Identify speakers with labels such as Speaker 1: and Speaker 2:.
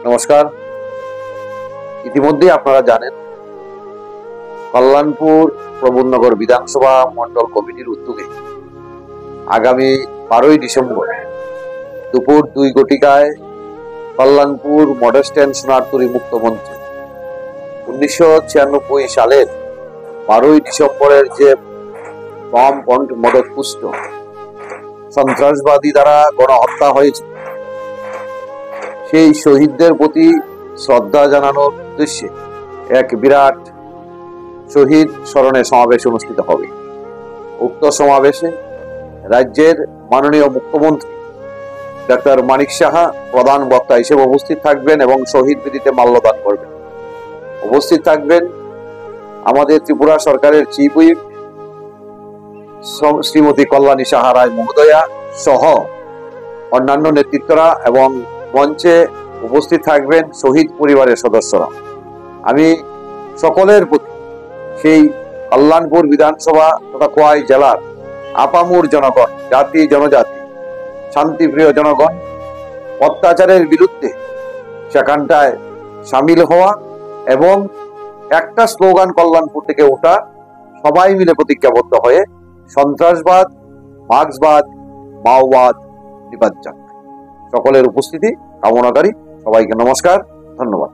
Speaker 1: নমস্কার। ইতিমধ্যে আপনারা জানেন কল্যাণপুর প্রবুদ্ধনগর বিধানসভা মন্ডল কমিটির উদ্যোগে আগামী 12ই ডিসেম্বর দুপুর 2 ঘটিকায় কল্যাণপুর মডেল স্ট্যান্ড সোনারতরী মুক্ত মঞ্চে 1996 সালের 12ই ডিসেম্বরের যে বামপন্থ মদতপুষ্ট সন্ত্রাসবাদী দ্বারা গণহত্যা হয়েছে সেই শহীদদের প্রতি শ্রদ্ধা জানানোর উদ্দেশ্যে এক বিরাট শহীদ স্মরণে সমাবেশ অনুষ্ঠিত হবে। উক্ত সমাবেশে রাজ্যের মাননীয় মুখ্যমন্ত্রী ডক্টর মানিক সাহা প্রধান বক্তা হিসেবে উপস্থিত থাকবেন এবং শহীদ বেদিতে মাল্যদান করবেন। উপস্থিত থাকবেন আমাদের ত্রিপুরা সরকারের চিফ হুইপ শ্রীমতী কল্যাণী সাহা রায় মহোদয়া সহ অন্যান্য নেতৃত্বরা এবং মঞ্চে উপস্থিত থাকবেন শহীদ পরিবারের সদস্যরা। আমি সকলের প্রতি সেই কল্যাণপুর বিধানসভা তথা খোয়াই জেলার আপামুর জনগণ, জাতি জনজাতি, শান্তিপ্রিয় জনগণ অত্যাচারের বিরুদ্ধে সেখানটায় সামিল হওয়া এবং একটা স্লোগান কল্যাণপুর থেকে ওঠা, সবাই মিলে প্রতিজ্ঞাবদ্ধ হয়ে সন্ত্রাসবাদ, মার্ক্সবাদ, মাওবাদ নিবাদ যাক। সকলের উপস্থিতি কামনাকারী। সবাইকে নমস্কার, ধন্যবাদ।